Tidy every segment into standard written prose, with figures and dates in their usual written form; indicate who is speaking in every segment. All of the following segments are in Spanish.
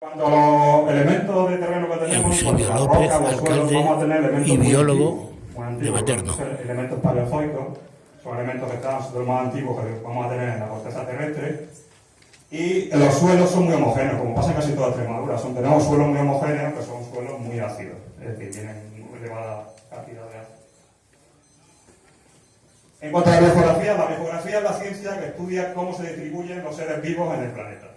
Speaker 1: Cuanto a los elementos de terreno que tenemos,
Speaker 2: Eusebio
Speaker 1: la
Speaker 2: López,
Speaker 1: roca, los suelos,
Speaker 2: alcalde
Speaker 1: vamos a tener elementos
Speaker 2: y
Speaker 1: muy
Speaker 2: biólogo
Speaker 1: muy antiguos,
Speaker 2: de Materno.
Speaker 1: Elementos paleozoicos, son elementos que están los más antiguos que vamos a tener en la corteza terrestre. Y los suelos son muy homogéneos, como pasa en casi toda Extremadura. Tenemos suelos muy homogéneos que son suelos muy ácidos, es decir, tienen muy elevada cantidad de ácido. En cuanto a la biografía es la ciencia que estudia cómo se distribuyen los seres vivos en el planeta.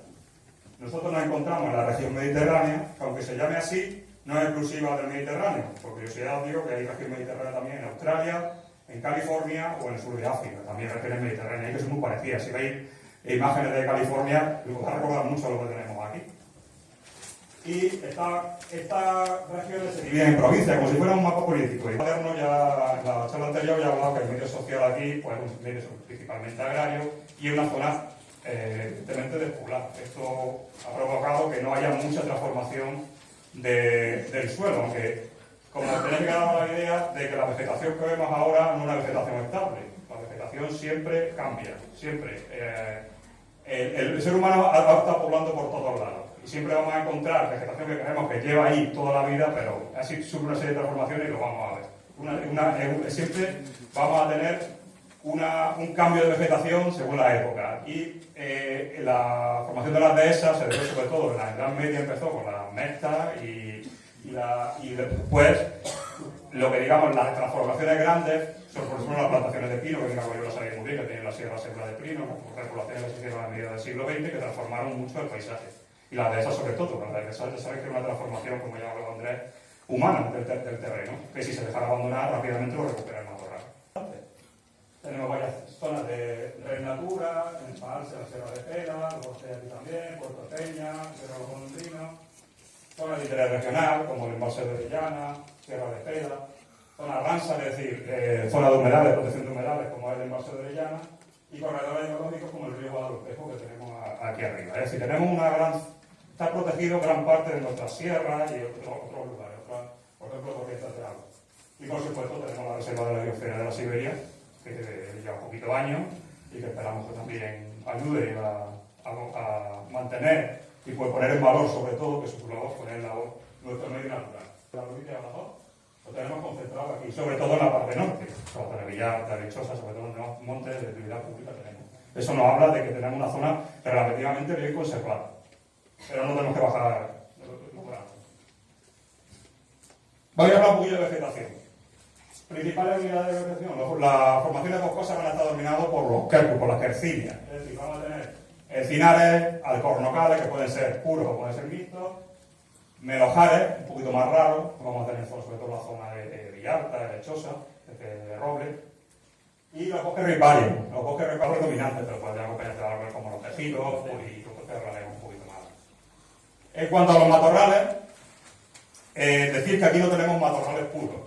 Speaker 1: Nosotros nos encontramos en la región mediterránea, que aunque se llame así, no es exclusiva del Mediterráneo. Por curiosidad os digo que hay región mediterránea también en Australia, en California o en el sur de África, también regiones mediterráneas, y que son muy parecidas. Si veis imágenes de California, os va a recordar mucho lo que tenemos aquí. Y estas regiones se dividen en provincias, como si fuera un mapa político. Y Materno ya, en la charla anterior ya he hablado que el medio social aquí pues, es un medio principalmente agrario y una zona evidentemente despoblada. Esto ha provocado que no haya mucha transformación del suelo, aunque como tenéis que dar la idea de que la vegetación que vemos ahora no es una vegetación estable. La vegetación siempre cambia, siempre. El ser humano ha estado poblando por todos lados y siempre vamos a encontrar vegetación que creemos que lleva ahí toda la vida, pero así sufre una serie de transformaciones y lo vamos a ver. Siempre vamos a tener un cambio de vegetación según la época y la formación de las dehesas se debe sobre todo en la Edad Media, empezó con las mezclas y después lo que digamos las transformaciones grandes son por ejemplo las plantaciones de pino, que digamos yo lo sabéis muy bien, que tienen la Sierra Segura de Pino, repoblaciones que se hicieron a mediados del siglo XX que transformaron mucho el paisaje y las dehesas sobre todo, las dehesas ya sabéis que es una transformación, como ya habló Andrés, humana del terreno, que si se dejara abandonar rápidamente lo recupera el matorral. Tenemos varias zonas de red natura, en Palse, la Sierra de Pela, los bosques aquí también, Puerto Peña, Sierra de los Golondrinos, zona de interés regional, como el embalse de Orellana, Sierra de Pela, zona Ramsar, es decir, zona de humedales, protección de humedales, como es el embalse de Orellana, y corredores ecológicos como el río Guadalpejo que tenemos aquí arriba. Es decir, tenemos está protegido gran parte de nuestras sierras y otros lugares, por ejemplo, corrientes de agua. Y por supuesto tenemos la reserva de la biosfera de la Siberia, que lleva un poquito de años y que esperamos que también ayude a mantener y pues poner en valor, sobre todo, que su labor, poner en valor nuestro medio natural. La provincia de Badajoz lo tenemos concentrado aquí, sobre todo en la parte norte, sobre Villar, Lechosa, sobre todo en los montes de utilidad pública tenemos. Eso nos habla de que tenemos una zona relativamente bien conservada, pero no tenemos que bajar los grados. Voy a hablar un poquillo de vegetación. Principales unidades de vegetación. Las formaciones boscosas van a estar dominadas por los quercus, por las quercinias. Es decir, vamos a tener encinares, alcornocales, que pueden ser puros o pueden ser mixtos, melojares, un poquito más raros, vamos a tener sobre todo la zona de Villalta, de Lechosa, de Roble, y los bosques riparios. Los bosques riparios dominantes, pero pueden acompañar de árboles como los tejidos y los terrales un poquito más. En cuanto a los matorrales, decir que aquí no tenemos matorrales puros.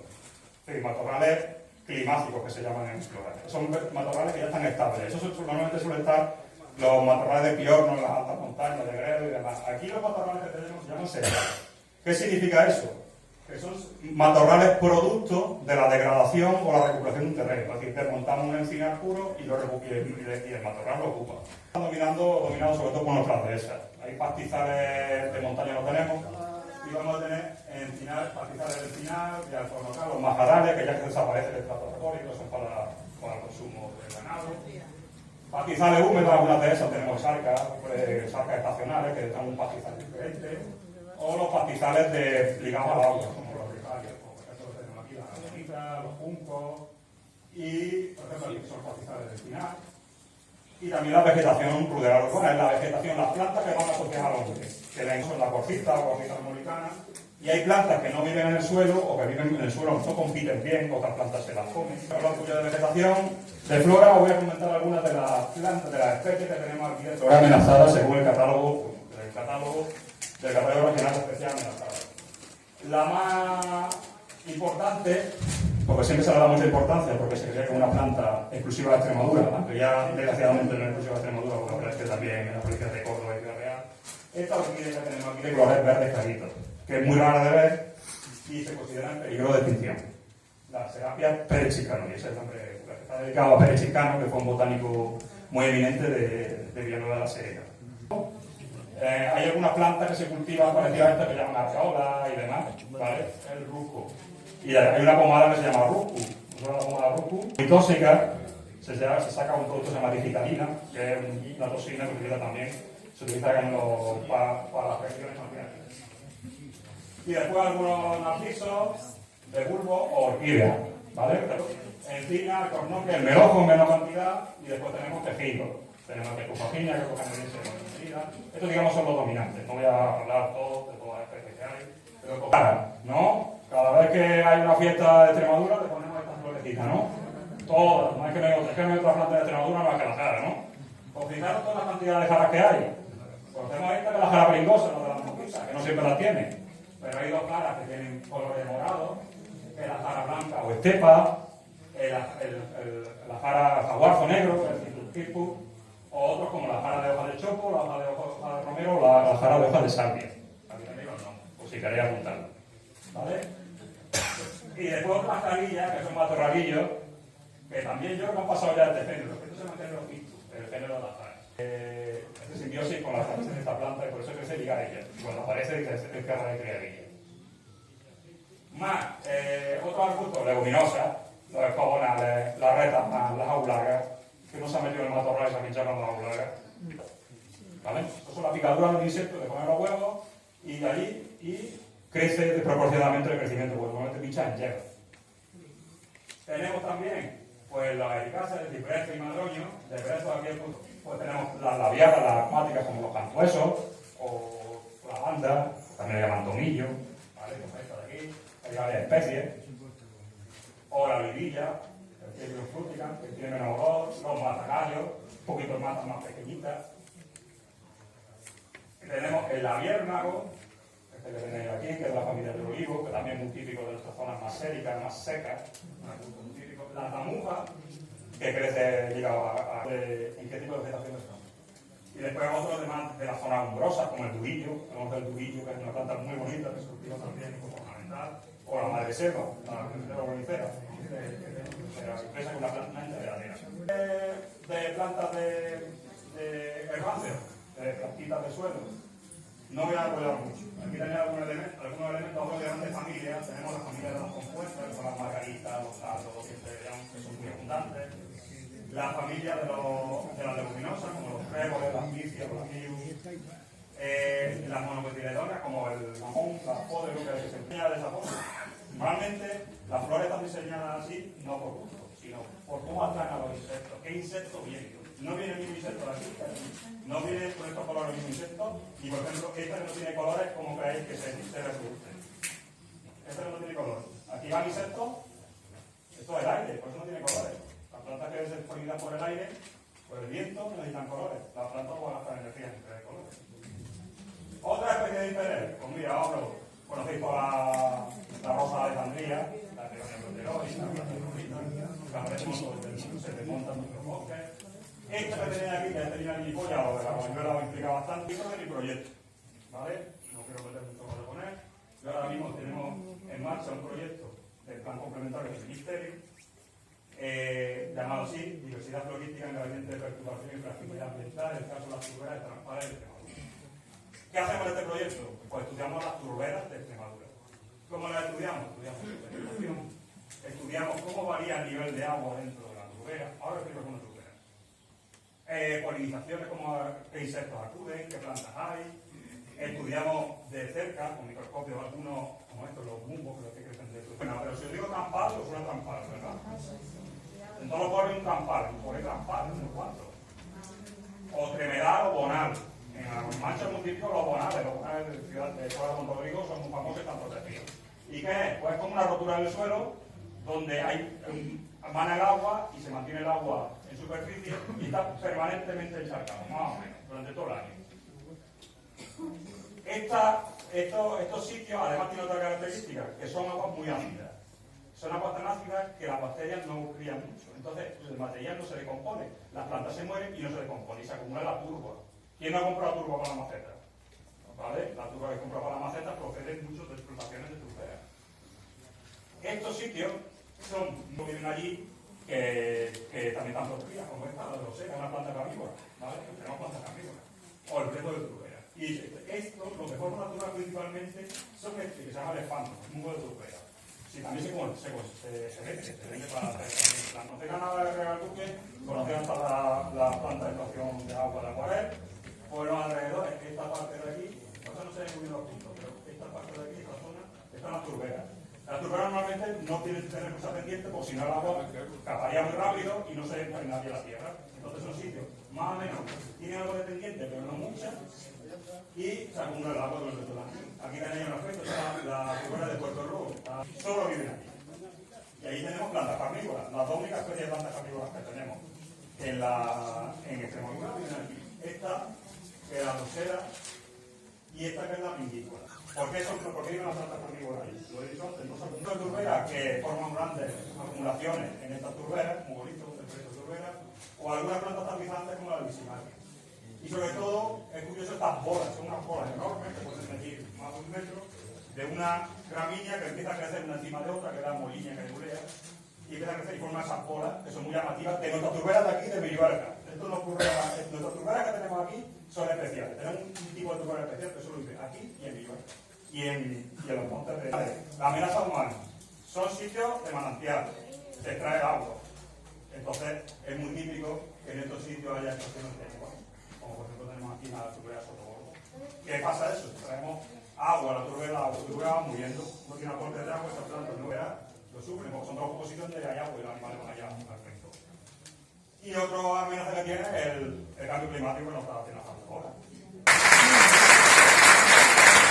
Speaker 1: Matorrales climáticos que se llaman en flora. Son matorrales que ya están estables. Eso normalmente suelen estar los matorrales de piorno en las altas montañas, de Gredo y demás. Aquí los matorrales que tenemos se llaman cereales. ¿Qué significa eso? Que son matorrales producto de la degradación o la recuperación de un terreno. Es decir, desmontamos un encinar puro y el matorral lo ocupa. Están dominados sobre todo por nuestras dehesas. Hay pastizales de montaña no tenemos. Y vamos a tener pastizales de encinar, de alcornocal, los majarales, que ya que desaparecen el trato recórico, son para el consumo del ganado. Pastizales húmedos, algunas de esas tenemos sarcas estacionales, que dan un pastizal diferente. O los pastizales ligados al agua, como los riparios. Por ejemplo, tenemos aquí las arenitas, los juncos, y por ejemplo aquí son pastizales de encinar. Y también la vegetación ruderal urbana, es la vegetación, las plantas que van asociadas al hombre, que son la corcita o corcita armonicana, y hay plantas que no viven en el suelo o que viven en el suelo, no compiten bien, otras plantas se las comen. Hablando de vegetación, de flora, os voy a comentar algunas de las plantas, de las especies que tenemos aquí de flora amenazadas según el catálogo del Catálog Regional de Especies Amenazadas. La más importante, porque siempre se le da mucha importancia, porque se cree que es una planta exclusiva de Extremadura, aunque ya desgraciadamente no es exclusiva de Extremadura, porque aparece también en las provincias de Córdoba y Ciudad Real. Esta orquídea que tenemos aquí de colores verdes claritos, que es muy rara de ver y se considera en peligro de extinción. La Serapia perechicano, y ese es el nombre que está dedicado a Perechicano, que fue un botánico muy eminente de Villanueva de la Serena. Hay algunas plantas que se cultivan parecidas que llaman arqueola y demás, ¿vale? El rusco. Y hay una pomada que se llama ruscu. La pomada ruscu. Muy tóxica, se saca un producto que se llama difitadina, que es una toxina que se utiliza también, se utiliza para las reacciones familiares. Y después algunos narcisos, de bulbo o orquídeas, ¿vale? Encina, cornoque, el melojo en menor cantidad, y después tenemos tejidos. Tenemos tecufaginia, que cogen estos, digamos, son los dominantes. No voy a hablar todo de todas las especies que hay, pero ¿no? Cada vez que hay una fiesta de Extremadura, le ponemos estas florecitas, ¿no? Todas, no es que no hay otra planta de Extremadura más que la jara, ¿no? Pues fijaros todas las cantidades de jaras que hay. Pues tenemos esta que es la jara pringosa, no de las moquisas, que no siempre la tiene. Pero hay dos jaras que tienen colores morados, que es la jara blanca o estepa, la jara jaguarzo negro, que es el Citrus, o otros como la jara de hoja de choco, la hoja de romero o la jara de hoja de salvia. Aquí tenéis los nombres, por si queréis apuntarlo. ¿Vale? Y después otras carillas, que son matorralillos, que también yo creo que han pasado ya este género. Esto se llama el género Ictus, el género de las jaras. Este simbiosis con las raíces de esta planta y por eso crece ligarilla. Y cuando aparece dice es que de criadilla. Más, otros arbustos, leguminosas, los escogonales, las retamas, las aulagas, que no se han metido en el matorral y se han pinchado con las aulagas. ¿Vale? Estas son las picaduras de los insectos de comer los huevos y de ahí y crece desproporcionadamente el crecimiento, porque normalmente pincha en hierro. Tenemos también pues las ericáceas, el ciprés y madroño, de brezo aquí pues tenemos las labiadas, las aromáticas como los cantuesos o la banda, también le llaman tomillo, ¿vale? Como esta de aquí, hay varias especies, o la vidilla, el cielo frútica, que tiene menos olor, los matagallos, un poquito de matas más pequeñitas. Tenemos el labiérnago, este que tenéis aquí, que es de la familia del olivo, que también es muy típico de nuestras zonas más séricas, más secas. La tamuja, que crece ligado en qué tipo de vegetación estamos. Y después otros demás de la zona umbrosa, como el durillo, tenemos el durillo, que es una planta muy bonita, que se cultiva también como ornamental, o la madre selva, la organicera, que expresa con una planta enredadera. De plantas de herbáceas, de plantitas de suelo. No voy a apoyar mucho. Aquí tenéis algunos elementos de grandes familias. Tenemos la familia de las compuestas, que son las margaritas, los sardos, los dientes, que son muy abundantes. La familia de las leguminosas, como los tréboles, las picias, los mius. Las monocotiledonas, como el mamón, las podes, que se enseña de esa forma. Normalmente, las flores están diseñadas así, no por gusto, sino por cómo atraen a los insectos. ¿Qué insecto viene? No viene el mismo insecto de aquí, no viene con estos colores el mismo insecto, y por ejemplo, esta que no tiene colores, ¿cómo creéis que se reproduce? Esta que no tiene colores. Aquí van insectos, esto es el aire, por eso no tiene colores. Las plantas que se expolidan por el aire, por el viento, no necesitan colores. Las plantas van a gastar energía en crear colores. Otra especie de interés, pues mira, conocéis toda la rosa de Alejandría, la peonia proteroides, la aparecemos se desmontan nuestros bosques. Esta que tenéis aquí, que ya tenía mi polla, o de la Comayuela os implica bastante, esto es de mi proyecto, ¿vale? No quiero meter mucho más de poner. Y ahora mismo tenemos en marcha un proyecto del plan complementario del Ministerio, llamado así, Diversidad Florística en Gradiente de Perturbación y Fragilidad Ambiental, el caso de las turberas de Transparencia de Extremadura. ¿Qué hacemos en este proyecto? Pues estudiamos las turberas de Extremadura. ¿Cómo las estudiamos? Estudiamos su vegetación, estudiamos cómo varía el nivel de agua dentro de la turbera. Ahora explico cómo es turbera. Polinizaciones, qué insectos acuden, qué plantas hay. Estudiamos de cerca, con microscopios, algunos, como estos, los mumbos, que crecen de turbera. Pero si os digo trampal, os suena trampal, ¿verdad? En todos los pueblos hay un trampal, pone trampal, unos cuantos. O tremedal o bonal. En la Mancha es muy típico los bonales de Ciudad de Don Rodrigo son muy famosos y están protegidos. ¿Y qué es? Pues es como una rotura del suelo, donde emana el agua y se mantiene el agua en superficie y está permanentemente encharcado, más o menos, durante todo el año. Estos sitios además tienen otra característica, que son aguas muy ácidas. Son aguas tan ácidas que las bacterias no crían mucho. Entonces el material no se decompone, las plantas se mueren y no se descompone y se acumula la turba. ¿Quién no ha comprado turba para la maceta? ¿Vale? La turba que compra para la maceta procede mucho de explotaciones de turberas. Estos sitios no viven allí que también están protegidas, como esta, la de Rosera, una planta carnívora, ¿vale? Tenemos plantas carnívoras. O el preto de turbera. Y esto, lo que forma la turbera principalmente, son que se llama el espanto, un huevo de turbera. Si también se vende para hacer. No tenga nada de Real Duque, conocían hasta la planta de estación de agua de Acuarel, pues los alrededores, esta parte de aquí, no se ven muy bien los puntos, pero esta parte de aquí, esta zona, están las turberas. Las turberas normalmente no tienen que tener mucha pendiente, porque si no el agua escaparía muy rápido y no se impregnaría la tierra. Entonces son sitios más o menos, tienen algo de pendiente, pero no mucha, y se acumula el agua durante todo el año. Aquí tenéis un aspecto, la turbera de Puerto Rico, solo viven aquí. Y ahí tenemos plantas carnívoras, las dos únicas especies de plantas carnívoras que tenemos en Extremadura viven aquí. Esta, que es la rosera, y esta que es la pingícola. ¿Por qué viven las plantas carnívoras ahí? Lo he dicho antes, son turberas que forman grandes acumulaciones en estas turberas, muy bonitos, estas turberas, o algunas plantas estabilizantes como la lisimaria. Y sobre todo, es curioso estas bolas, son unas bolas enormes que pueden medir más de 1 metro, de una gramínea que empieza a crecer una encima de otra, que da moliña, que nuclea, y empieza a crecer y forma esas bolas que son muy llamativas de nuestras turberas de aquí de Villuerca. Esto no ocurre, nuestras turberas que tenemos aquí son especiales. Tenemos un tipo de turbera especial que solo vive aquí y en Villuerca. Y en los montes de la amenaza humana. Son sitios de manantial, se extrae agua. Entonces, es muy típico que en estos sitios haya estaciones de agua. Como por ejemplo tenemos aquí la turbera Sotoborgo. ¿Qué pasa eso? Traemos agua, la turbera va muriendo, no tiene aporte de agua, estas plantas no verás, lo sufren, porque son dos composiciones de agua y los animales van allá al resto. Y otra amenaza que tiene es el cambio climático que nos está haciendo ahora.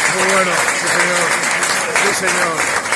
Speaker 2: Muy bueno, sí señor. Sí señor.